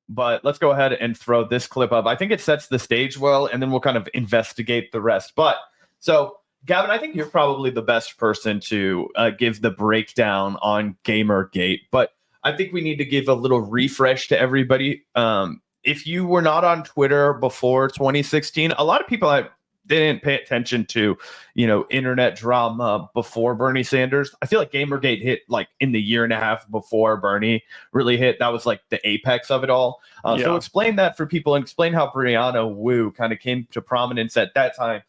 But let's go ahead and throw this clip up. I think it sets the stage well, and then we'll kind of investigate the rest. But so, Gavin, I think you're probably the best person to give the breakdown on Gamergate. But I think we need to give a little refresh to everybody. If you were not on Twitter before 2016, a lot of people didn't pay attention to, internet drama before Bernie Sanders. I feel like Gamergate hit like in the year and a half before Bernie really hit. That was like the apex of it all. So explain that for people and explain how Brianna Wu kind of came to prominence at that time,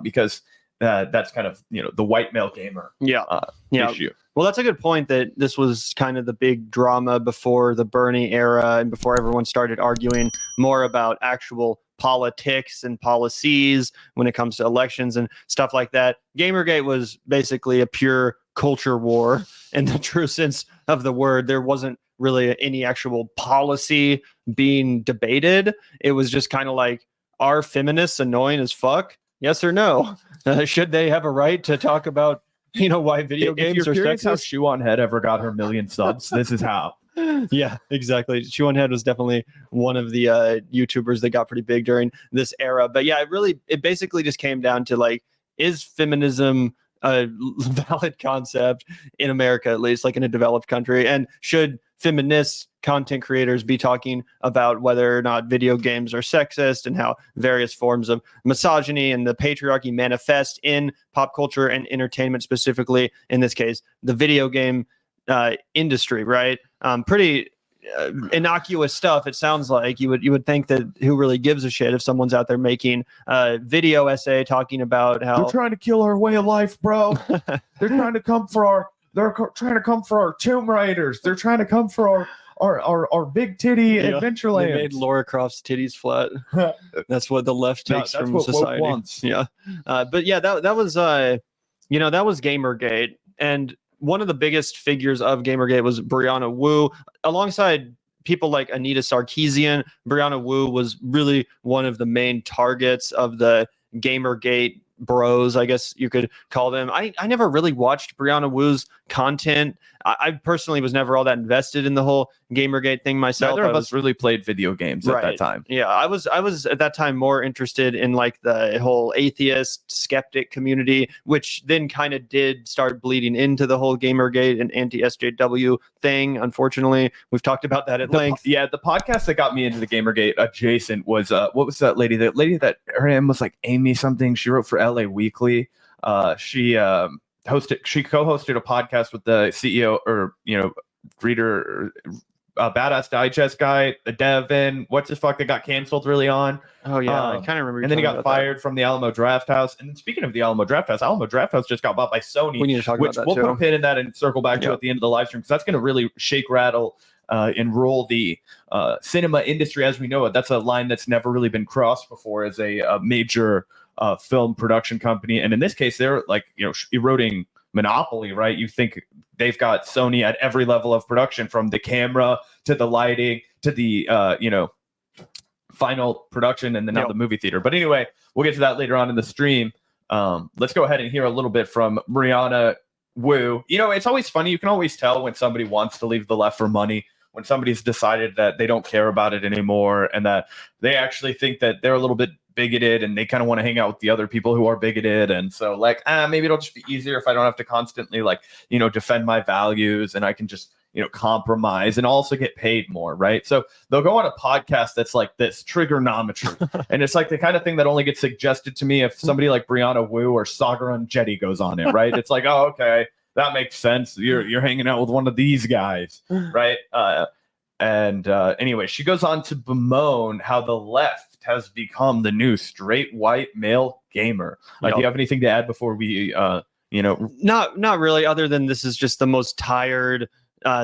because that's kind of, the white male gamer issue. Well, that's a good point, that this was kind of the big drama before the Bernie era and before everyone started arguing more about actual politics and policies when it comes to elections and stuff like that. Gamergate was basically a pure culture war in the true sense of the word. There wasn't really any actual policy being debated. It was just kind of like, are feminists annoying as fuck? Yes or no? Should they have a right to talk about why video games are sexist? How Shoe on Head ever got her 1 million subs, this is how. Yeah, exactly. Shoe on Head was definitely one of the YouTubers that got pretty big during this era. But yeah, it basically just came down to like, is feminism a valid concept in America, at least like in a developed country? And should feminist content creators be talking about whether or not video games are sexist and how various forms of misogyny and the patriarchy manifest in pop culture and entertainment, specifically in this case, the video game industry, right? Pretty innocuous stuff. It sounds like you would think that who really gives a shit if someone's out there making a video essay talking about how they're trying to kill our way of life, bro. They're trying to come for our Tomb Raiders. They're trying to come for our big titty Adventureland. They made Laura Croft's titties flat. That's what the left takes from society. Yeah, but yeah, that was that was Gamergate, and one of the biggest figures of Gamergate was Brianna Wu, alongside people like Anita Sarkeesian. Brianna Wu was really one of the main targets of the Gamergate bros, I guess you could call them. I never really watched Brianna Wu's content. I personally was never all that invested in the whole Gamergate thing myself. Neither of us really played video games at that time. Yeah, I was at that time more interested in like the whole atheist skeptic community, which then kind of did start bleeding into the whole Gamergate and anti-SJW thing. Unfortunately, we've talked about that at length. Yeah, the podcast that got me into the Gamergate adjacent was what was that lady? That lady that her name was like Amy something. She wrote for LA Weekly. She co-hosted a podcast with the CEO or reader, Badass Digest guy, the Devin, what's his fuck that got canceled really on. Oh yeah, I kind of remember. And then he got fired from the Alamo Drafthouse. And speaking of the Alamo Drafthouse just got bought by Sony. We need to talk about that we'll too. put a pin in that and circle back to at the end of the live stream, because that's going to really shake, rattle, and roll the cinema industry as we know it. That's a line that's never really been crossed before as a major film production company. And in this case, they're like eroding monopoly, right? You think they've got Sony at every level of production, from the camera to the lighting to the final production, and then now the movie theater. But anyway, we'll get to that later on in the stream. Let's go ahead and hear a little bit from Brianna Wu. It's always funny. You can always tell when somebody wants to leave the left for money, when somebody's decided that they don't care about it anymore and that they actually think that they're a little bit bigoted and they kind of want to hang out with the other people who are bigoted. And so maybe it'll just be easier if I don't have to constantly defend my values, and I can just, compromise and also get paid more. Right. So they'll go on a podcast that's like this, Triggernometry. And it's like the kind of thing that only gets suggested to me if somebody like Brianna Wu or Sagaran Jetty goes on it. Right. It's like, oh, okay, that makes sense. You're hanging out with one of these guys. Right. Anyway, she goes on to bemoan how the left has become the new straight white male gamer. Do you have anything to add before we Not really, other than this is just the most tired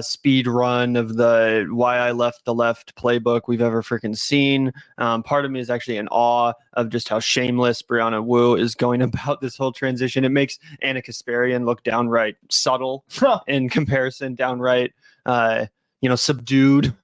speed run of the why I left the left playbook we've ever freaking seen. Part of me is actually in awe of just how shameless Brianna Wu is going about this whole transition. It makes Anna Kasparian look downright subtle in comparison, downright subdued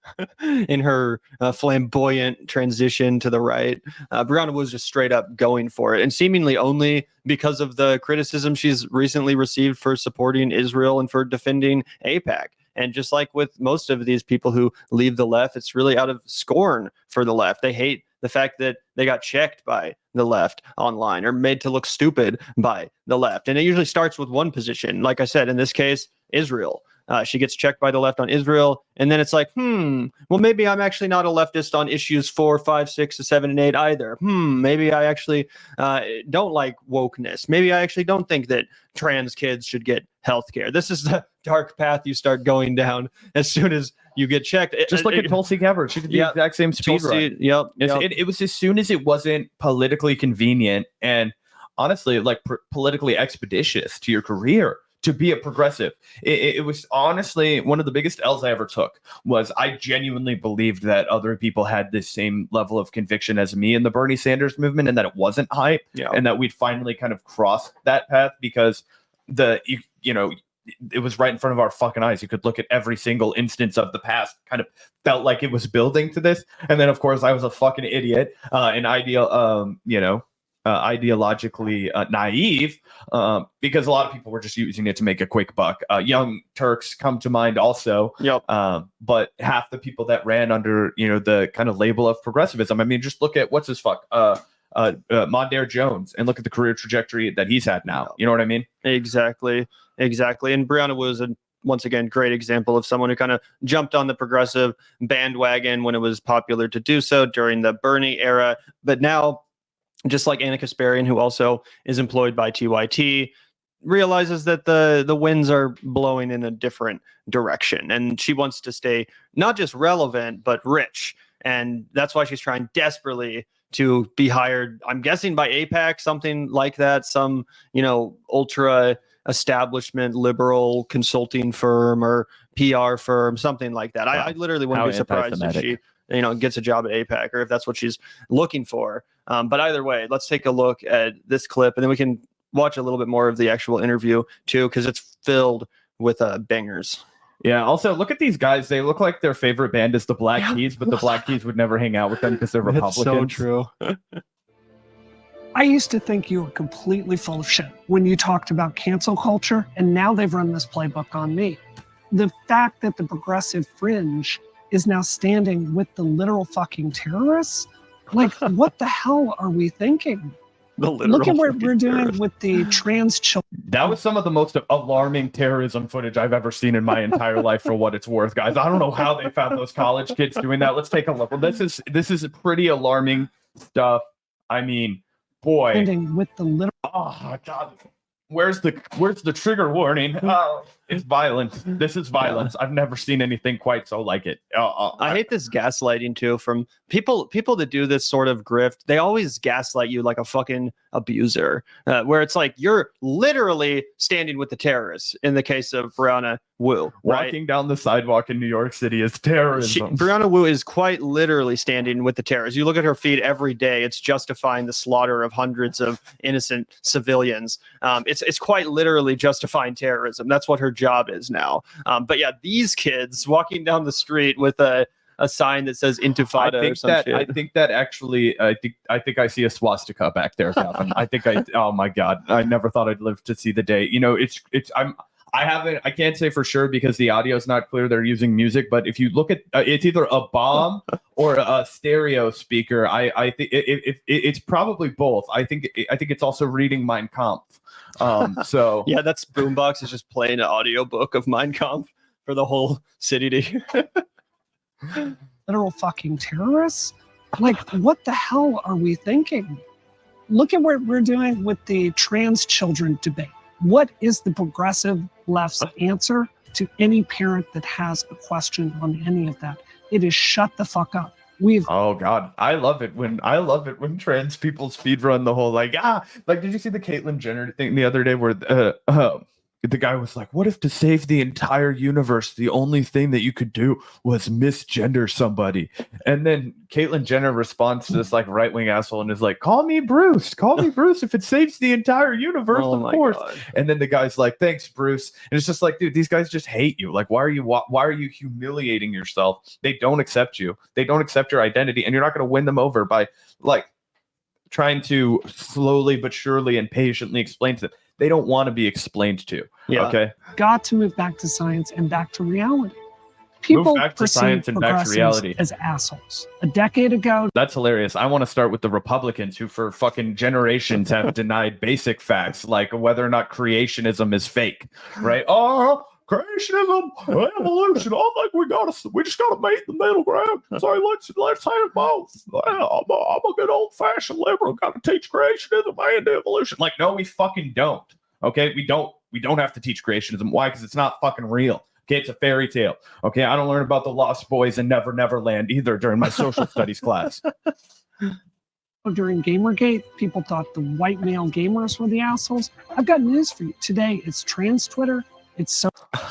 in her flamboyant transition to the right. Brianna was just straight up going for it, and seemingly only because of the criticism she's recently received for supporting Israel and for defending AIPAC. And just like with most of these people who leave the left, it's really out of scorn for the left. They hate the fact that they got checked by the left online or made to look stupid by the left. And it usually starts with one position. Like I said, in this case, Israel. She gets checked by the left on Israel. And then it's like, well, maybe I'm actually not a leftist on issues 4, 5, 6, 7, and 8 either. Maybe I actually don't like wokeness. Maybe I actually don't think that trans kids should get healthcare. This is the dark path you start going down as soon as you get checked. Just look at Tulsi Gabbard. She did the exact same speed run. It was as soon as it wasn't politically convenient and honestly, like politically expeditious to your career to be a progressive. It was honestly one of the biggest L's I ever took. Was I genuinely believed that other people had this same level of conviction as me in the Bernie Sanders movement, and that it wasn't hype, and that we'd finally kind of crossed that path because it was right in front of our fucking eyes. You could look at every single instance of the past, kind of felt like it was building to this. And then, of course, I was a fucking idiot and ideologically naive because a lot of people were just using it to make a quick buck. Young Turks come to mind also. But half the people that ran under, the kind of label of progressivism, I mean, just look at Mondaire Jones and look at the career trajectory that he's had now. You know what I mean? Exactly. And Brianna Wu is once again, great example of someone who kind of jumped on the progressive bandwagon when it was popular to do so during the Bernie era. But now, just like Anna Kasparian, who also is employed by TYT, realizes that the winds are blowing in a different direction. And she wants to stay not just relevant, but rich. And that's why she's trying desperately to be hired, I'm guessing by AIPAC, something like that, some, ultra establishment liberal consulting firm or PR firm, something like that. Wow. I literally wouldn't be surprised if she gets a job at AIPAC or if that's what she's looking for. But either way, let's take a look at this clip and then we can watch a little bit more of the actual interview too, because it's filled with bangers. Yeah. Also, look at these guys. They look like their favorite band is the Black Keys, but the Black Keys would never hang out with them because they're Republicans. So true. I used to think you were completely full of shit when you talked about cancel culture, and now they've run this playbook on me. The fact that the progressive fringe is now standing with the literal fucking terrorists, like, what the hell are we thinking? Look at what we're doing with the trans children. That was some of the most alarming terrorism footage I've ever seen in my entire life, for what it's worth, guys. I don't know how they found those college kids doing that. Let's take a look. Well, this is pretty alarming stuff. I mean, boy. With the little. Oh God. Where's the trigger warning? Oh, it's violence. This is violence. I've never seen anything quite so like it. I hate this gaslighting too from people that do this sort of grift. They always gaslight you like a fucking abuser, where it's like you're literally standing with the terrorists. In the case of Brianna Wu, walking down the sidewalk in New York City is terrorism. Brianna Wu is quite literally standing with the terrorists. You look at her feed every day; it's justifying the slaughter of hundreds of innocent civilians. It's quite literally justifying terrorism. That's what her job is now. But yeah, these kids walking down the street with a sign that says Intifada or some shit. I think that actually, I think I see a swastika back there, Gavin. Oh my God, I never thought I'd live to see the day. I can't say for sure because the audio is not clear. They're using music, but if you look at it's either a bomb or a stereo speaker. I think it's probably both. I think it's also reading Mein Kampf. So yeah, that's Boombox is just playing an audiobook of Mein Kampf for the whole city to hear. Literal fucking terrorists? Like, what the hell are we thinking? Look at what we're doing with the trans children debate. What is the progressive left's answer to any parent that has a question on any of that? It is shut the fuck up. Oh God, I love it when trans people speedrun the whole like did you see the Caitlyn Jenner thing the other day where the guy was like, what if to save the entire universe, the only thing that you could do was misgender somebody? And then Caitlyn Jenner responds to this like right-wing asshole and is like, call me Bruce if it saves the entire universe, of course. God. And then the guy's like, thanks, Bruce. And it's just like, dude, these guys just hate you. Like, why are you humiliating yourself? They don't accept you. They don't accept your identity, and you're not going to win them over by like trying to slowly but surely and patiently explain to them. they don't want to be explained to. Yeah. Okay. Got to move back to science and back to reality. People back to perceive science and back to progressives reality. as assholes. A decade ago, That's hilarious. I want to start with the Republicans who for fucking generations have denied basic facts like whether or not creationism is fake, right? Oh, creationism, evolution. I think we just gotta meet the middle ground. So let's have both. I'm a good old fashioned liberal. Got to teach creationism and evolution. Like, no, we fucking don't. Okay, we don't have to teach creationism. Why? Because it's not fucking real. Okay, it's a fairy tale. Okay, I don't learn about the Lost Boys and Never Never Land either during my social studies class. during Gamergate, people thought the white male gamers were the assholes. I've got news for you. Today, it's trans Twitter. It's so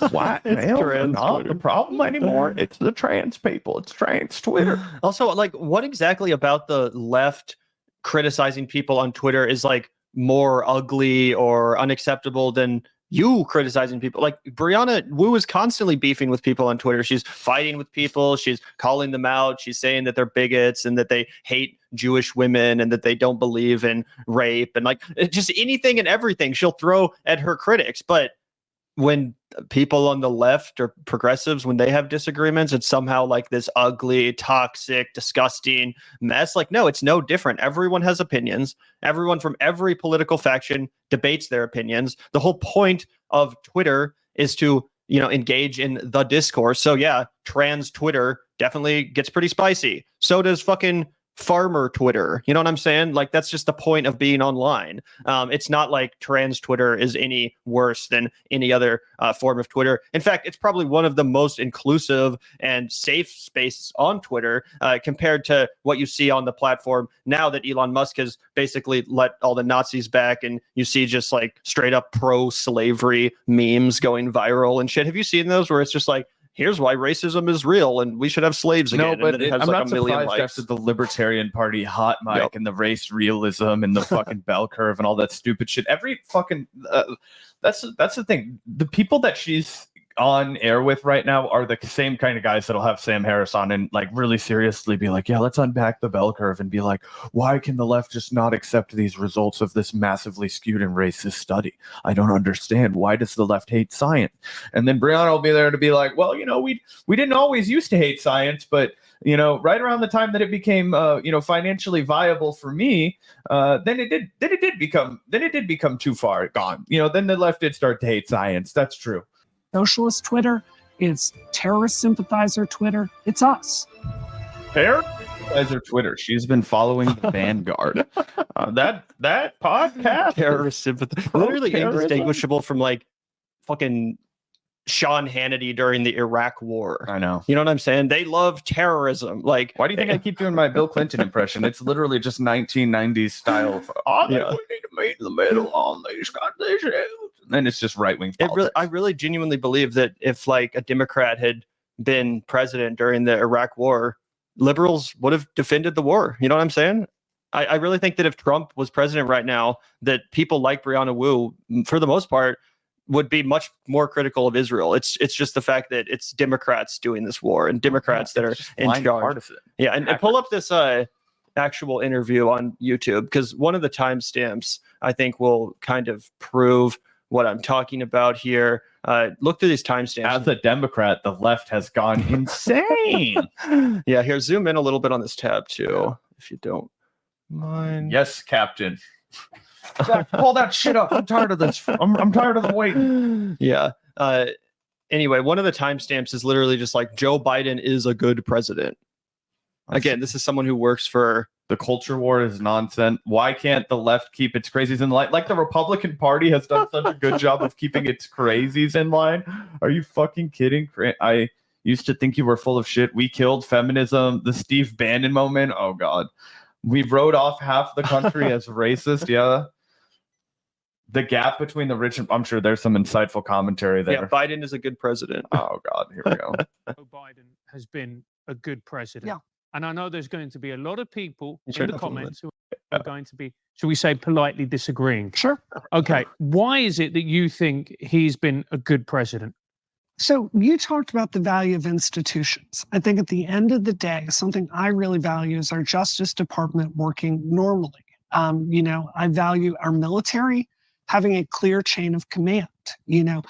White males are not the problem anymore. It's the trans people. It's trans Twitter. Also, like, what exactly about the left criticizing people on Twitter is like more ugly or unacceptable than you criticizing people? Like, Brianna Wu is constantly beefing with people on Twitter. She's fighting with people. She's calling them out. She's saying that they're bigots and that they hate Jewish women and that they don't believe in rape and like just anything and everything she'll throw at her critics. But when people on the left or progressives, when they have disagreements, it's somehow like this ugly, toxic, disgusting mess. Like, no, it's no different. Everyone has opinions. Everyone from every political faction debates their opinions. The whole point of Twitter is to, engage in the discourse. So yeah, trans Twitter definitely gets pretty spicy. So does fucking farmer Twitter. You know what I'm saying? Like, that's just the point of being online. It's not like trans Twitter is any worse than any other form of Twitter. In fact, it's probably one of the most inclusive and safe spaces on Twitter compared to what you see on the platform now that Elon Musk has basically let all the Nazis back, and you see just like straight up pro-slavery memes going viral and shit. Have you seen those where it's just like, here's why racism is real and we should have slaves again? No, but and then it has I'm like not a million surprised likes. after the Libertarian Party hot mic and the race realism and the fucking bell curve and all that stupid shit. Every fucking that's the thing. The people that she's on air with right now are the same kind of guys that'll have Sam Harris on and like really seriously be like, yeah, let's unpack the bell curve and be like, why can the left just not accept these results of this massively skewed and racist study? I don't understand. Why does the left hate science? And then Brianna will be there to be like, well, we didn't always used to hate science, but right around the time that it became financially viable for me, then it did become too far gone. Then the left did start to hate science. That's true. socialist Twitter. It's terrorist sympathizer Twitter. It's us. Terrorist sympathizer Twitter. She's been following the Vanguard. That podcast. Terrorist sympathy. Literally indistinguishable from like fucking Sean Hannity during the Iraq War. I know. You know what I'm saying? They love terrorism. Like, why do you think I keep doing my Bill Clinton impression? It's literally just 1990s style. We need to meet in the middle on these issues. And it's just right-wing politics. I really genuinely believe that if like a Democrat had been president during the Iraq War, liberals would have defended the war. You know what I'm saying? I really think that if Trump was president right now, that people like Brianna Wu, for the most part, would be much more critical of Israel. It's just the fact that it's Democrats doing this war and Democrats that are in charge. Partisan. Yeah, and pull up this actual interview on YouTube, because one of the timestamps I think will kind of prove what I'm talking about here. Look through these timestamps. As a Democrat, the left has gone insane. Yeah, here, zoom in a little bit on this tab too, if you don't mind. Yes, Captain. Pull that shit up. I'm tired of this. I'm tired of the wait. Yeah. Anyway, one of the timestamps is literally just like, Joe Biden is a good president. Again, this is someone who works for... The culture war is nonsense. Why can't the left keep its crazies in line? Like the Republican Party has done such a good job of keeping its crazies in line. Are you fucking kidding? I used to think you were full of shit. We killed feminism. The Steve Bannon moment. Oh, God. We wrote off half the country as racist. Yeah. The gap between the rich and... I'm sure there's some insightful commentary there. Yeah, Biden is a good president. Oh, God. Here we go. Biden has been a good president. Yeah. And I know there's going to be a lot of people Sure, in the comments who are going to be, shall we say, politely disagreeing. Sure. Okay. Why is it that you think he's been a good president? So you talked about the value of institutions. I think at the end of the day, something I really value is our Justice Department working normally. I value our military. having a clear chain of command. You know,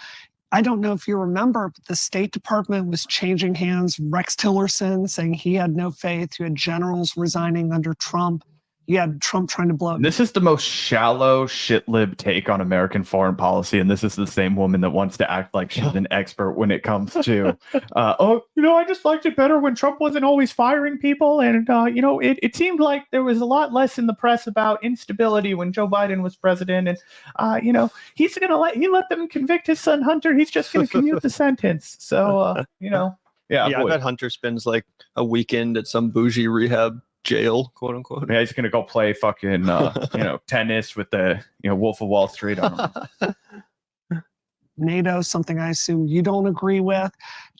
I don't know if you remember, but the State Department was changing hands. Rex Tillerson saying he had no faith. You had generals resigning under Trump. You had Trump trying to blow up. This is the most shallow shit-lib take on American foreign policy, and this is the same woman that wants to act like she's an expert when it comes to, I just liked it better when Trump wasn't always firing people, and it seemed like there was a lot less in the press about instability when Joe Biden was president, and he let them convict his son Hunter. He's just gonna commute the sentence. So yeah. I bet Hunter spends like a weekend at some bougie rehab jail, quote unquote. Yeah, he's gonna go play fucking tennis with the Wolf of Wall Street. I don't know. NATO, something I assume you don't agree with.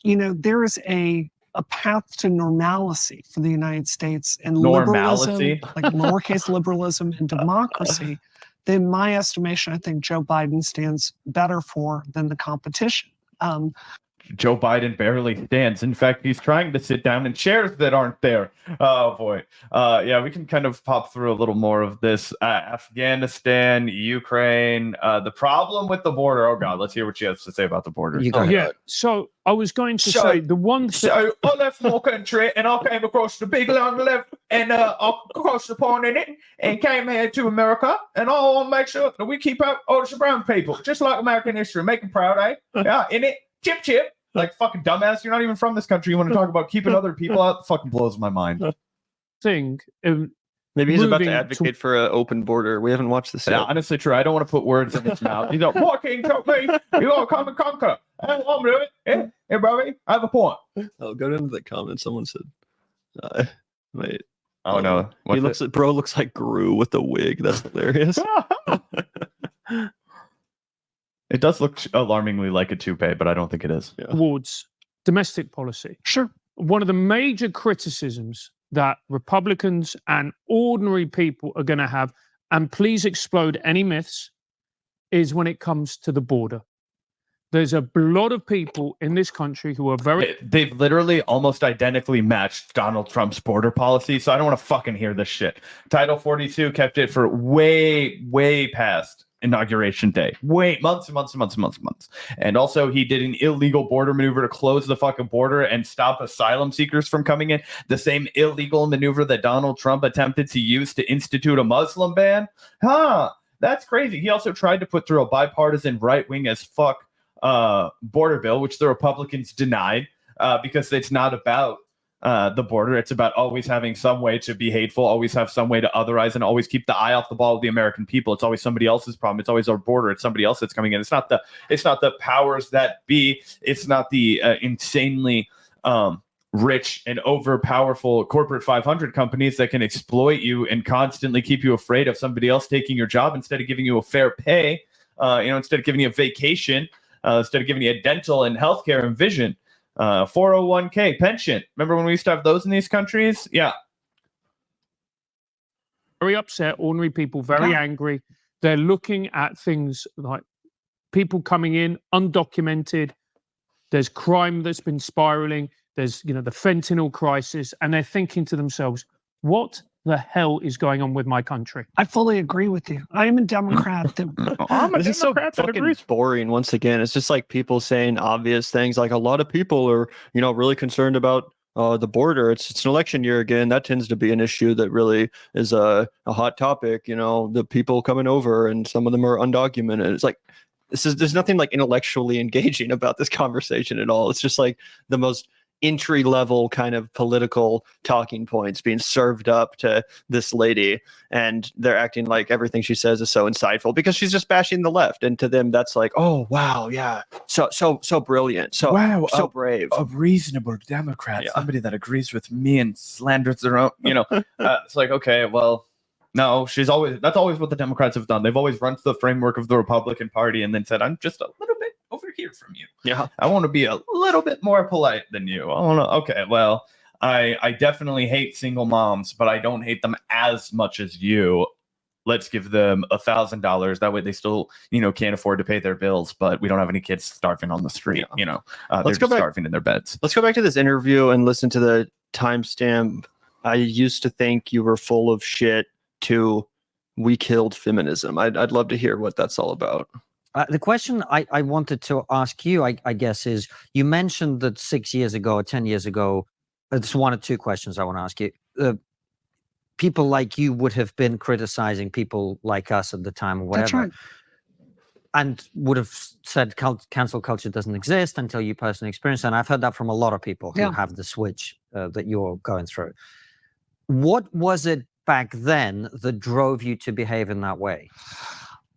There is a path to normalcy for the United States and liberalism, like lowercase liberalism and democracy. In my estimation, I think Joe Biden stands better for than the competition. Joe Biden barely stands. In fact, he's trying to sit down in chairs that aren't there. Oh, boy. We can kind of pop through a little more of this. Afghanistan, Ukraine, the problem with the border. Oh, God, let's hear what she has to say about the border. So I was going to say the one thing. So I left my country and I came across the big long left and across the pond in it and came here to America. And I want to make sure that we keep up all the brown people, just like American history. Make them proud, eh? Yeah, in it. Chip, chip. Like, fucking dumbass, you're not even from this country. You want to talk about keeping other people out? It fucking blows my mind. Maybe he's about to advocate for an open border. We haven't watched this yet. Yeah, honestly, true. I don't want to put words in his mouth. He's like, what king told me? You want to come and conquer? I'm doing it. Hey, brother, I have a point. I'll go down to the comments. Someone said, wait. Oh, no. Bro looks like Gru with the wig. That's hilarious. It does look alarmingly like a toupee, but I don't think it is. Towards domestic policy. Sure. One of the major criticisms that Republicans and ordinary people are going to have, and please explode any myths, is when it comes to the border. There's a lot of people in this country who are They've literally almost identically matched Donald Trump's border policy, so I don't want to fucking hear this shit. Title 42 kept it for way, way past Inauguration Day. Months and months and months and months and months. And also, he did an illegal border maneuver to close the fucking border and stop asylum seekers from coming in. The same illegal maneuver that Donald Trump attempted to use to institute a Muslim ban. That's crazy. He also tried to put through a bipartisan right-wing as fuck border bill, which the Republicans denied because it's not about the border. It's about always having some way to be hateful, always have some way to otherize, and always keep the eye off the ball of the American people. It's always somebody else's problem. It's always our border. It's somebody else that's coming in. It's not the powers that be. It's not the insanely rich and overpowerful corporate 500 companies that can exploit you and constantly keep you afraid of somebody else taking your job instead of giving you a fair pay, instead of giving you a vacation, instead of giving you a dental and healthcare and vision. 401k pension. Remember when we used to have those in these countries? Yeah. Very upset, ordinary people, very angry. They're looking at things like people coming in undocumented. There's crime that's been spiraling. There's, the fentanyl crisis. And they're thinking to themselves, what the hell is going on with my country? I fully agree with you. I am a Democrat. This is so fucking boring. Once again, it's just like people saying obvious things. Like a lot of people are, really concerned about the border. It's an election year again. That tends to be an issue that really is a hot topic. The people coming over, and some of them are undocumented. It's like there's nothing like intellectually engaging about this conversation at all. It's just like the most entry level kind of political talking points being served up to this lady, and they're acting like everything she says is so insightful because she's just bashing the left, and to them that's like, oh wow, yeah, so brilliant, so wow, so brave, a reasonable Democrat, somebody that agrees with me and slanders their own, it's like, okay, well, no, that's always what the Democrats have done. They've always run to the framework of the Republican Party and then said, I'm just a little bit over here from you. Yeah. I want to be a little bit more polite than you. Okay, well, I definitely hate single moms, but I don't hate them as much as you. Let's give them $1,000. That way they still, can't afford to pay their bills, but we don't have any kids starving on the street, they're just starving in their beds. Let's go back to this interview and listen to the timestamp. I used to think you were full of shit to we killed feminism. I'd love to hear what that's all about. The question I wanted to ask you, I guess, is you mentioned that 6 years ago or 10 years ago, it's one or two questions I want to ask you. People like you would have been criticizing people like us at the time or whatever. That's right. And would have said cancel culture doesn't exist until you personally experience it. And I've heard that from a lot of people who have the switch that you're going through. What was it back then that drove you to behave in that way?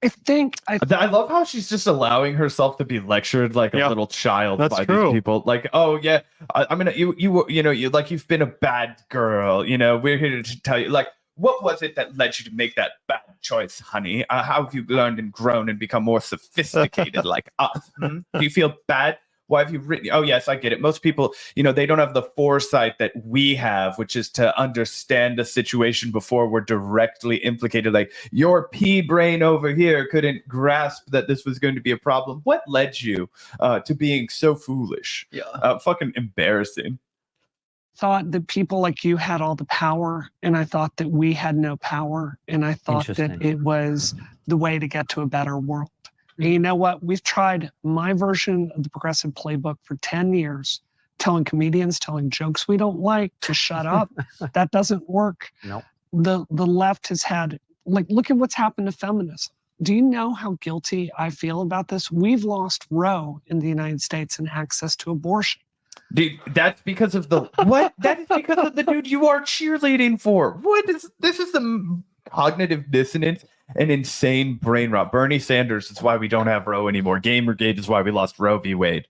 I love how she's just allowing herself to be lectured like a little child by these people. Like, oh yeah, I'm gonna you like you've been a bad girl. You know, we're here to tell you like. What was it that led you to make that bad choice, honey? How have you learned and grown and become more sophisticated like us? Do you feel bad? Why have you written? Oh, yes, I get it. Most people, they don't have the foresight that we have, which is to understand the situation before we're directly implicated. Like your pea brain over here couldn't grasp that this was going to be a problem. What led you to being so foolish? Yeah, fucking embarrassing. Thought that people like you had all the power, and I thought that we had no power, and I thought that it was the way to get to a better world. And you know what? We've tried my version of the progressive playbook for 10 years, telling comedians, telling jokes we don't like to shut up. That doesn't work. No. The left has had, like, look at what's happened to feminism. Do you know how guilty I feel about this? We've lost Roe in the United States and access to abortion. Dude, that's because of the what? That is because of the dude you are cheerleading for. What is this? Is the cognitive dissonance and insane brain rot. Bernie Sanders is why we don't have Roe anymore. Gamergate is why we lost Roe v. Wade.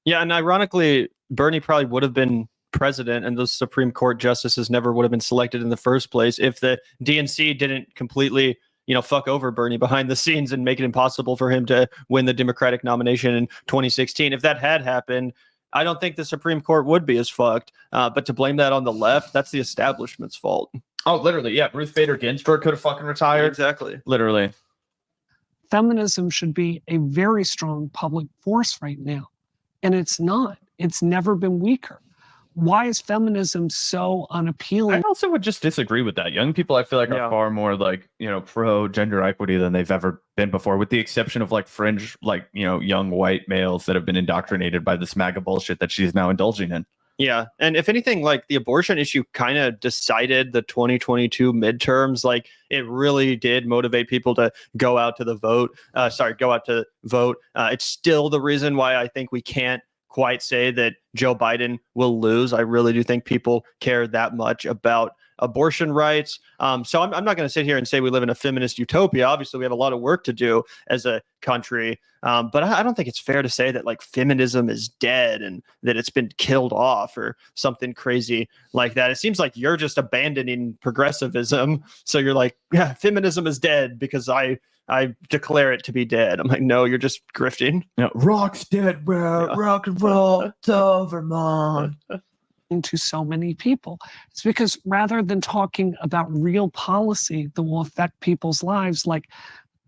Yeah, and ironically, Bernie probably would have been president, and those Supreme Court justices never would have been selected in the first place if the DNC didn't completely, fuck over Bernie behind the scenes and make it impossible for him to win the Democratic nomination in 2016. If that had happened, I don't think the Supreme Court would be as fucked. But to blame that on the left, that's the establishment's fault. Oh, literally, yeah. Ruth Bader Ginsburg could have fucking retired. Exactly. Literally. Feminism should be a very strong public force right now. And it's not. It's never been weaker. Why is feminism so unappealing? I also would just disagree with that. Young people, I feel like, are far more like, pro gender equity than they've ever been before, with the exception of like fringe, like, young white males that have been indoctrinated by this MAGA bullshit that she's now indulging in. Yeah. And if anything, like the abortion issue kind of decided the 2022 midterms. Like it really did motivate people to go out to vote. It's still the reason why I think we can't quite say that Joe Biden will lose. I really do think people care that much about abortion rights. So I'm not going to sit here and say we live in a feminist utopia. Obviously, we have a lot of work to do as a country. But I don't think it's fair to say that like feminism is dead and that it's been killed off or something crazy like that. It seems like you're just abandoning progressivism. So you're like, yeah, feminism is dead because I declare it to be dead. I'm like, no, you're just grifting. Rock's dead, bro. Yeah. Rock and roll. It's over, mom. To so many people. It's because rather than talking about real policy that will affect people's lives, like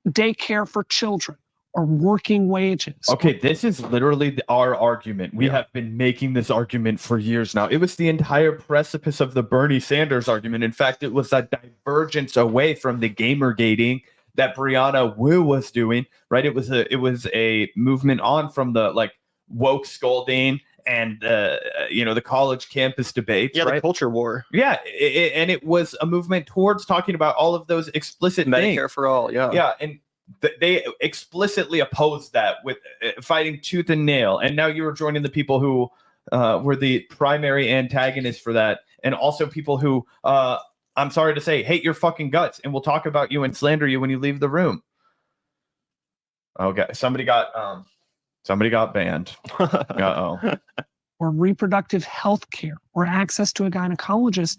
daycare for children or working wages. Okay, this is literally our argument. We have been making this argument for years now. It was the entire precipice of the Bernie Sanders argument. In fact, it was a divergence away from the gamergating that Brianna Wu was doing, right? It was a movement on from the like woke scolding and the college campus debates, right? The culture war. Yeah, and it was a movement towards talking about all of those explicit Medicare things. for all, yeah, and they explicitly opposed that with fighting tooth and nail. And now you are joining the people who were the primary antagonists for that, and also people who I'm sorry to say, hate your fucking guts and will talk about you and slander you when you leave the room. Okay, somebody got banned. Uh-oh. Or reproductive health care or access to a gynecologist.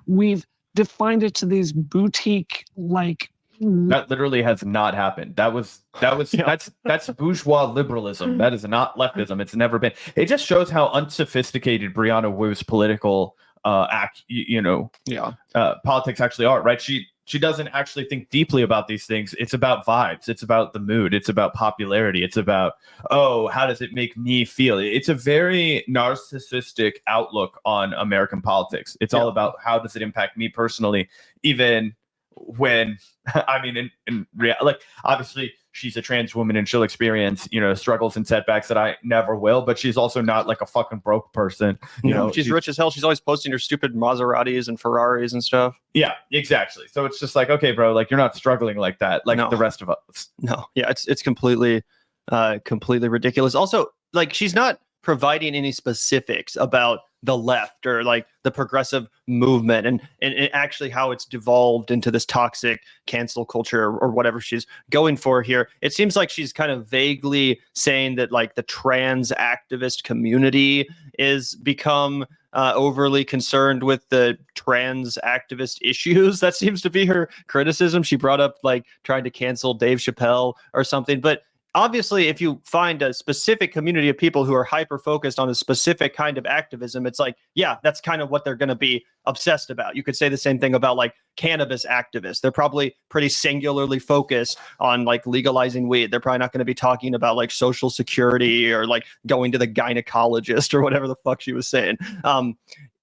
We've defined it to these boutique like. That literally has not happened. That's bourgeois liberalism. That is not leftism. It's never been. It just shows how unsophisticated Brianna Wu's political politics actually are, right? She doesn't actually think deeply about these things. It's about vibes. It's about the mood. It's about popularity. It's about, how does it make me feel? It's a very narcissistic outlook on American politics. It's all about how does it impact me personally, even when I mean, like obviously she's a trans woman and she'll experience, struggles and setbacks that I never will, but she's also not like a fucking broke person. She's rich as hell. She's always posting her stupid Maseratis and Ferraris and stuff. Yeah, exactly. So it's just like, okay, bro, like you're not struggling like that, like the rest of us. No, yeah, it's completely ridiculous. Also, like she's not providing any specifics about the left or like the progressive movement and actually how it's devolved into this toxic cancel culture or whatever she's going for here. It seems like she's kind of vaguely saying that like the trans activist community is become overly concerned with the trans activist issues. That seems to be her criticism. She brought up like trying to cancel Dave Chappelle or something, but obviously, if you find a specific community of people who are hyper-focused on a specific kind of activism, it's like, yeah, that's kind of what they're going to be obsessed about. You could say the same thing about like cannabis activists. They're probably pretty singularly focused on like legalizing weed. They're probably not going to be talking about like social security or like going to the gynecologist or whatever the fuck she was saying.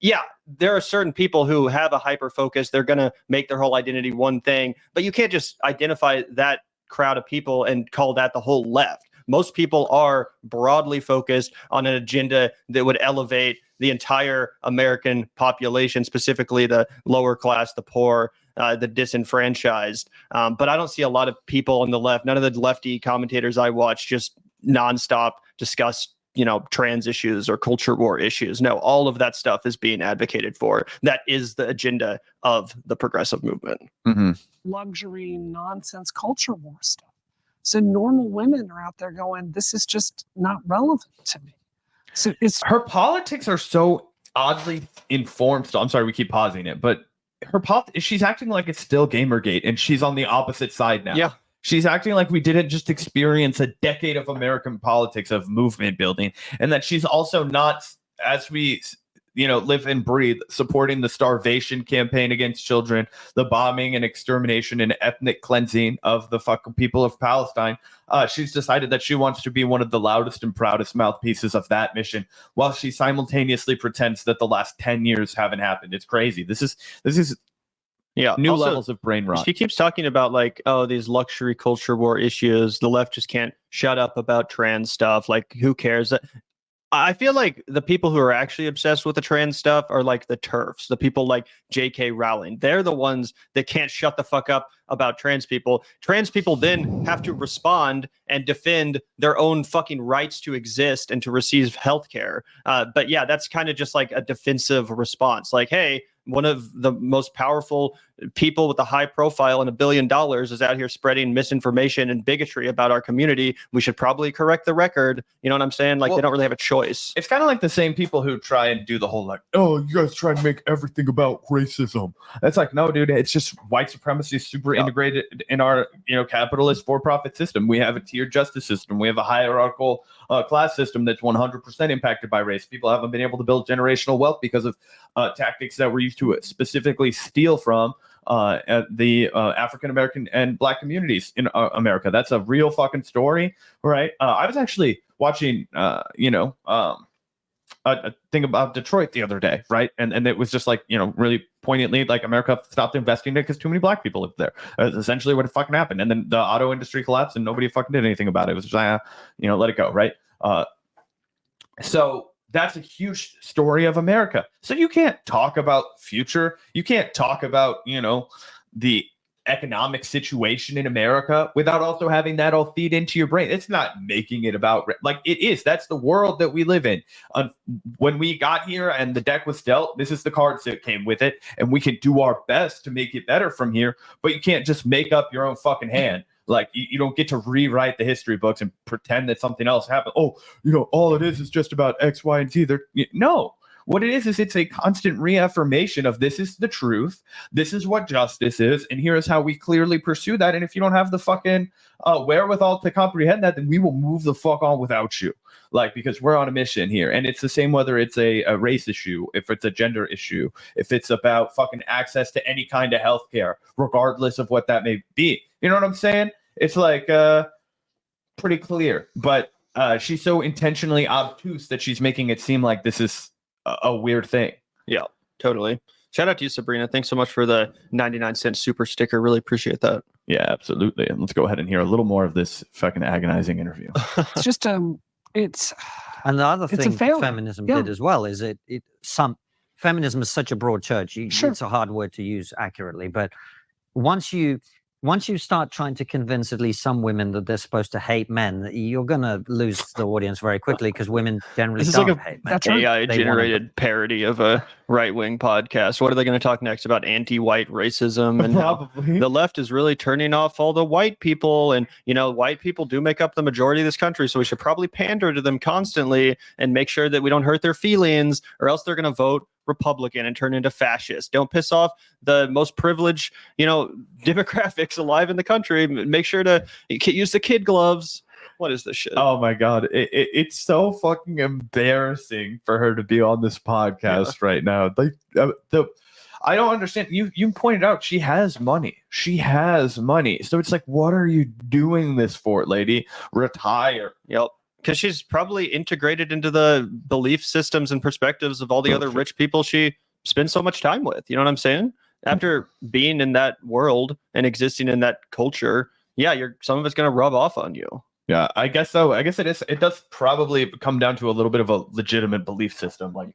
Yeah, there are certain people who have a hyper-focus. They're going to make their whole identity one thing, but you can't just identify that crowd of people and call that the whole left. Most people are broadly focused on an agenda that would elevate the entire American population, specifically the lower class, the poor, the disenfranchised. But I don't see a lot of people on the left. None of the lefty commentators I watch just nonstop discuss trans issues or culture war issues. No, all of that stuff is being advocated for. That is the agenda of the progressive movement. Mm-hmm. Luxury, nonsense, culture war stuff. So normal women are out there going, this is just not relevant to me. So her politics are so oddly informed. I'm sorry, we keep pausing it, but she's acting like it's still Gamergate and she's on the opposite side now. Yeah. She's acting like we didn't just experience a decade of American politics of movement building, and that she's also not, as we live and breathe, supporting the starvation campaign against children, the bombing and extermination and ethnic cleansing of the fucking people of Palestine. She's decided that she wants to be one of the loudest and proudest mouthpieces of that mission, while she simultaneously pretends that the last 10 years haven't happened. It's crazy. This is new levels of brain rot. She keeps talking about like, oh, these luxury culture war issues. The left just can't shut up about trans stuff. Like, who cares? I feel like the people who are actually obsessed with the trans stuff are like the TERFs, the people like J.K. Rowling. They're the ones that can't shut the fuck up about trans people. Trans people then have to respond and defend their own fucking rights to exist and to receive healthcare. But yeah, that's kind of just like a defensive response. Like, hey, one of the most powerful people with a high profile and $1 billion is out here spreading misinformation and bigotry about our community. We should probably correct the record. You know what I'm saying? Like, they don't really have a choice. It's kind of like the same people who try and do the whole like, oh, you guys try to make everything about racism. That's like, no, dude, it's just white supremacy super integrated in our capitalist for-profit system. We have a tiered justice system. We have a hierarchical class system that's 100% impacted by race. People haven't been able to build generational wealth because of tactics that were used to specifically steal from the African American and Black communities in America. That's a real fucking story, right? I was actually watching, a thing about Detroit the other day, right? And it was just like, really poignantly, like America stopped investing in it because too many Black people lived there. That's essentially what fucking happened. And then the auto industry collapsed and nobody fucking did anything about it. It was just, let it go, right? So that's a huge story of America. So you can't talk about future. You can't talk about, the economic situation in America without also having that all feed into your brain. It's not making it about, like, it is. That's the world that we live in. When we got here and the deck was dealt, this is the cards that came with it. And we can do our best to make it better from here. But you can't just make up your own fucking hand. Like, you don't get to rewrite the history books and pretend that something else happened. Oh, all it is just about X, Y, and Z. No. What it is it's a constant reaffirmation of this is the truth. This is what justice is. And here is how we clearly pursue that. And if you don't have the fucking wherewithal to comprehend that, then we will move the fuck on without you. Like, because we're on a mission here. And it's the same whether it's a race issue, if it's a gender issue, if it's about fucking access to any kind of healthcare, regardless of what that may be. You know what I'm saying? It's like pretty clear. But she's so intentionally obtuse that she's making it seem like this is a weird thing. Yeah, totally. Shout out to you, Sabrina. Thanks so much for the 99-cent super sticker. Really appreciate that. Yeah, absolutely. And let's go ahead and hear a little more of this fucking agonizing interview. It's just it's And the other it's a thing failure. feminism Yeah. did as well is feminism is such a broad church. Sure. It's a hard word to use accurately, but once you start trying to convince at least some women that they're supposed to hate men, you're gonna lose the audience very quickly because women generally This is don't like a hate men. That's right. AI-generated parody of a right-wing podcast. What are they going to talk next about? Anti-white racism and how Probably. the left is really turning off all the white people, and white people do make up the majority of this country, so we should probably pander to them constantly and make sure that we don't hurt their feelings, or else they're going to vote Republican and turn into fascist. Don't piss off the most privileged, demographics alive in the country. Make sure to use the kid gloves. What is this shit? Oh my god, it's so fucking embarrassing for her to be on this podcast right now. Like I don't understand. You pointed out she has money. She has money. So it's like, what are you doing this for, lady? Retire. Yep. Because she's probably integrated into the belief systems and perspectives of all the other rich people she spends so much time with. You know what I'm saying? After being in that world and existing in that culture, yeah, some of it's going to rub off on you. Yeah, I guess so. I guess it does probably come down to a little bit of a legitimate belief system, like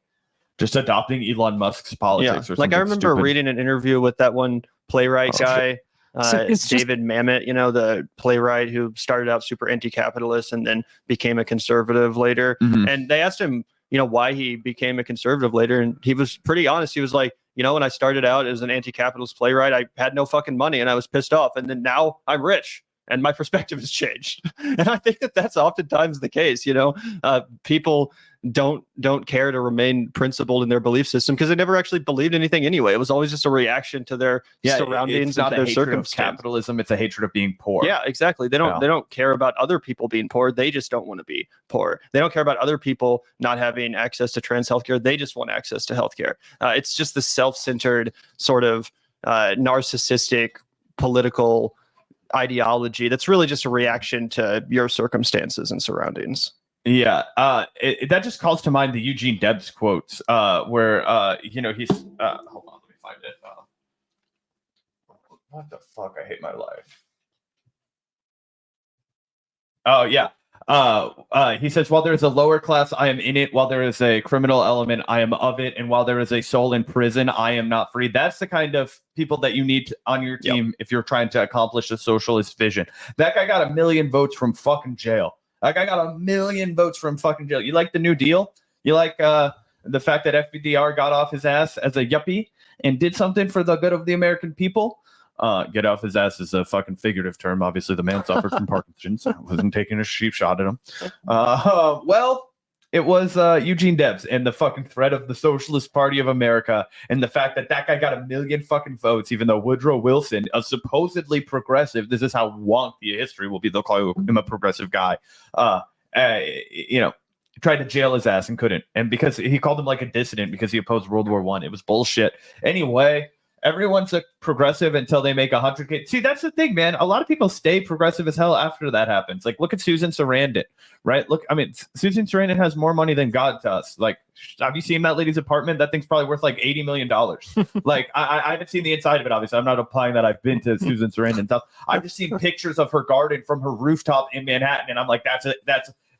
just adopting Elon Musk's politics or something. Like I remember reading an interview with that one playwright guy, David Mamet, the playwright who started out super anti-capitalist and then became a conservative later. Mhm. And they asked him, why he became a conservative later. And he was pretty honest. He was like, when I started out as an anti-capitalist playwright, I had no fucking money and I was pissed off. And then now I'm rich. And my perspective has changed. And I think that that's oftentimes the case. People don't care to remain principled in their belief system because they never actually believed anything anyway. It was always just a reaction to their surroundings, it's not and a their hatred of circumstances. capitalism. It's a hatred of being poor. Yeah, exactly. They don't care about other people being poor. They just don't want to be poor. They don't care about other people not having access to trans healthcare. They just want access to healthcare. It's just the self-centered sort of narcissistic political ideology that's really just a reaction to your circumstances and surroundings. Yeah, that just calls to mind the Eugene Debs quotes, where he's hold on, let me find it. What the fuck? I hate my life. Oh yeah. He says, while there is a lower class, I am in it. While there is a criminal element, I am of it. And while there is a soul in prison, I am not free. That's the kind of people that you need on your team if you're trying to accomplish a socialist vision. That guy got 1 million votes from fucking jail. That guy got 1 million votes from fucking jail. You like the New Deal? You like the fact that FDR got off his ass as a yuppie and did something for the good of the American people? Get off his ass is a fucking figurative term. Obviously, the man suffered from Parkinson's. I wasn't taking a cheap shot at him. Well, it was Eugene Debs and the fucking threat of the Socialist Party of America and the fact that that guy got 1 million fucking votes, even though Woodrow Wilson, a supposedly progressive, this is how wonky history will be. They'll call him a progressive guy. Tried to jail his ass and couldn't. And because he called him like a dissident because he opposed World War I. It was bullshit. Anyway, everyone's a progressive until they make 100K. See, that's the thing, man. A lot of people stay progressive as hell after that happens. Like, look at Susan Sarandon, right? Susan Sarandon has more money than God to us. Like, have you seen that lady's apartment? That thing's probably worth like $80 million. Like, I haven't seen the inside of it, obviously. I'm not implying that I've been to Susan Sarandon's house. I've just seen pictures of her garden from her rooftop in Manhattan, and I'm like, that's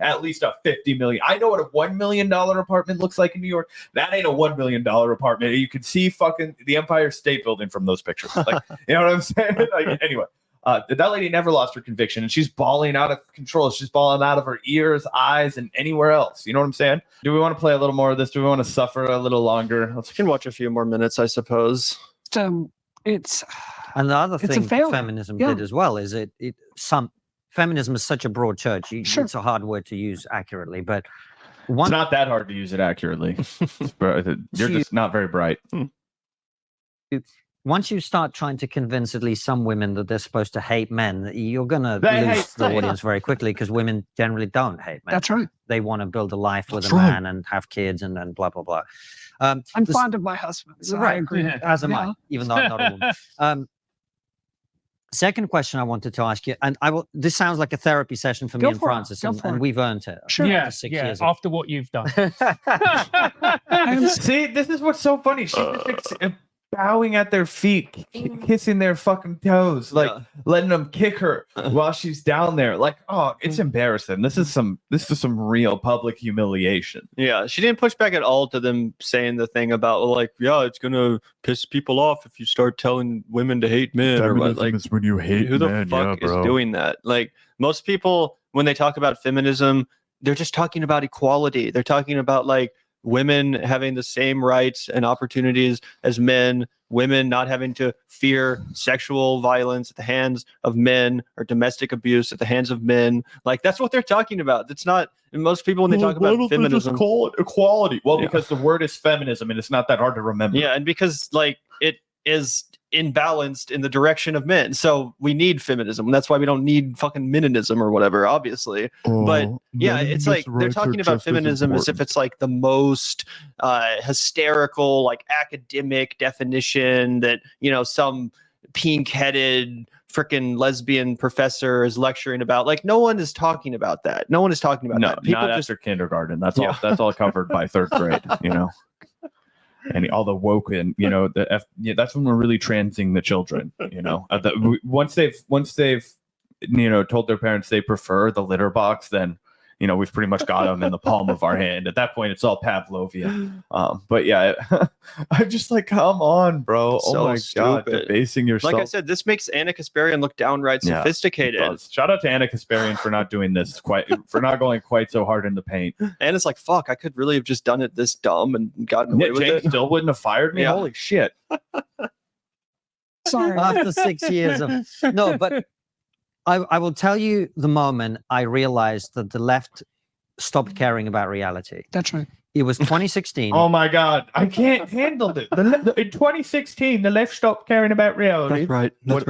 at least a $50 million. I know what a $1 million apartment looks like in New York. That ain't a $1 million apartment. You can see fucking the Empire State Building from those pictures. Like, you know what I'm saying? Like, anyway, that lady never lost her conviction, and she's bawling out of control. She's bawling out of her ears, eyes, and anywhere else. You know what I'm saying? Do we want to play a little more of this? Do we want to suffer a little longer? We can watch a few more minutes, I suppose. It's and the other thing failure. Feminism did as well is feminism is such a broad church. It's a hard word to use accurately, but it's not that hard to use it accurately. You're just not very bright. Once you start trying to convince at least some women that they're supposed to hate men, you're going to lose the audience very quickly because women generally don't hate men. That's right. They want to build a life with a man and have kids and blah, blah, blah. I'm fond of my husband. So right. I agree. As am I, even though I'm not a woman. Second question I wanted to ask you, and this sounds like a therapy session for me and Francis, and we've earned it. Sure. Yeah, after 6 years after what you've done. See, this is what's so funny. She just bowing at their feet, kissing their fucking toes, like letting them kick her while she's down there. Like, oh, it's embarrassing. This is some real public humiliation. Yeah, she didn't push back at all to them saying the thing about like, yeah, it's gonna piss people off if you start telling women to hate men. Feminism or what. Like, is when you hate who men. the fuck yeah, is bro. doing that? Like, most people when they talk about feminism, they're just talking about equality. They're talking about like women having the same rights and opportunities as men, women not having to fear sexual violence at the hands of men or domestic abuse at the hands of men. Like, that's what they're talking about. That's not, and most people when they talk about feminism, call it equality. Well, because the word is feminism and it's not that hard to remember. Yeah, and because like it is imbalanced in the direction of men, so we need feminism. That's why we don't need fucking meninism or whatever, obviously. But yeah, it's like they're talking about feminism as if it's like the most hysterical, like academic definition that, you know, some pink-headed freaking lesbian professor is lecturing about. Like, no one is talking about that. No one is talking about that. People not after kindergarten. That's all. That's all covered by third grade. You know. And all the woke and, you know, that's when we're really transing the children, you know, once they've, you know, told their parents they prefer the litter box, then, you know, we've pretty much got them in the palm of our hand. At that point, it's all Pavlovian. But yeah, I'm just like, come on, bro. So oh my stupid. God, debasing yourself. Like I said, this makes Anna Kasparian look downright sophisticated. Shout out to Anna Kasparian for not doing this for not going quite so hard in the paint. Anna's like, fuck, I could really have just done it this dumb and gotten away with James it. still wouldn't have fired me. Yeah. Holy shit. Sorry. After 6 years of no, but I will tell you the moment I realized that the left stopped caring about reality. That's right. It was 2016. Oh my God, I can't handle it. In 2016, the left stopped caring about reality. That's right. That's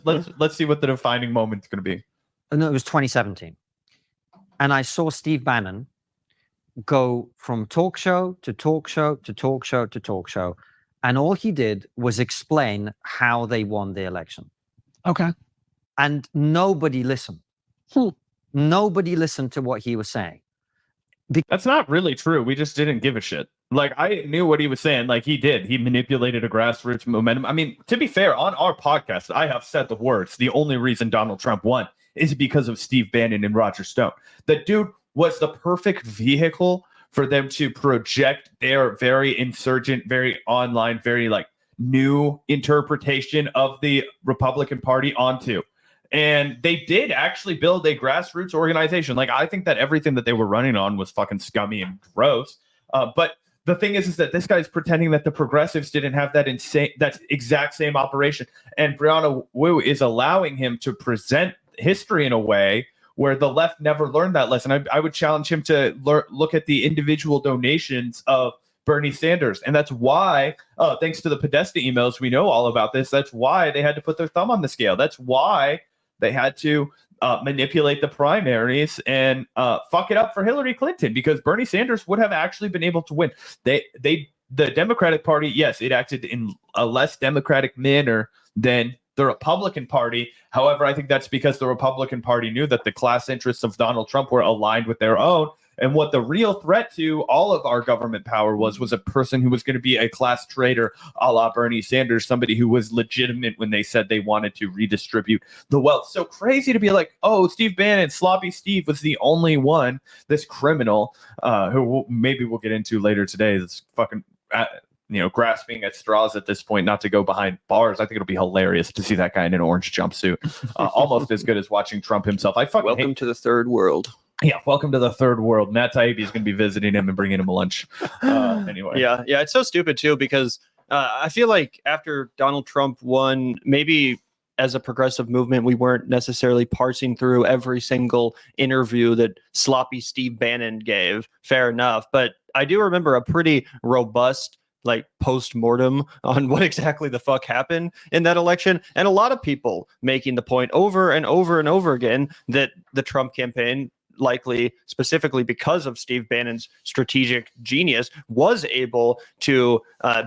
right. Let's see what the defining moment's going to be. No, it was 2017. And I saw Steve Bannon go from talk show to talk show to talk show to talk show. And all he did was explain how they won the election. Okay. And nobody listened. Nobody listened to what he was saying. That's not really true. We just didn't give a shit. Like, I knew what he was saying. Like, he did. He manipulated a grassroots momentum. I mean, to be fair, on our podcast, I have said the words. The only reason Donald Trump won is because of Steve Bannon and Roger Stone. The dude was the perfect vehicle for them to project their very insurgent, very online, very like new interpretation of the Republican Party onto. And they did actually build a grassroots organization. Like, I think that everything that they were running on was fucking scummy and gross. But the thing is that this guy's pretending that the progressives didn't have that exact same operation. And Brianna Wu is allowing him to present history in a way where the left never learned that lesson. I would challenge him to look at the individual donations of Bernie Sanders. And that's why, thanks to the Podesta emails, we know all about this. That's why they had to put their thumb on the scale. That's why they had to manipulate the primaries and fuck it up for Hillary Clinton, because Bernie Sanders would have actually been able to win. The Democratic Party, yes, it acted in a less democratic manner than the Republican Party. However, I think that's because the Republican Party knew that the class interests of Donald Trump were aligned with their own. And what the real threat to all of our government power was a person who was going to be a class traitor a la Bernie Sanders, somebody who was legitimate when they said they wanted to redistribute the wealth. So crazy to be like, oh, Steve Bannon, Sloppy Steve was the only one, this criminal, who maybe we'll get into later today, that's fucking, grasping at straws at this point, not to go behind bars. I think it'll be hilarious to see that guy in an orange jumpsuit, almost as good as watching Trump himself. Welcome to the third world. Yeah, welcome to the third world. Matt Taibbi is going to be visiting him and bringing him lunch. Anyway. Yeah, it's so stupid, too, because I feel like after Donald Trump won, maybe as a progressive movement, we weren't necessarily parsing through every single interview that sloppy Steve Bannon gave. Fair enough. But I do remember a pretty robust post-mortem on what exactly the fuck happened in that election. And a lot of people making the point over and over and over again that the Trump campaign, likely specifically because of Steve Bannon's strategic genius, was able to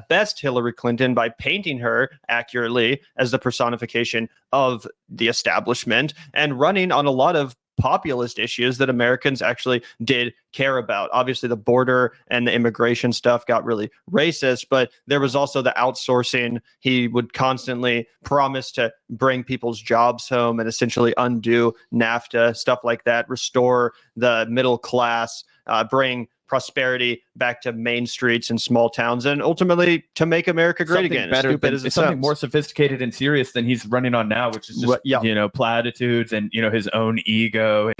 best Hillary Clinton by painting her accurately as the personification of the establishment and running on a lot of populist issues that Americans actually did care about. Obviously, the border and the immigration stuff got really racist, but there was also the outsourcing. He would constantly promise to bring people's jobs home and essentially undo NAFTA, stuff like that, restore the middle class, bring prosperity back to main streets and small towns, and ultimately to make America great Something again. better Stupid as it it's something sounds. more sophisticated and serious than he's running on now, which is just Yeah. platitudes and his own ego.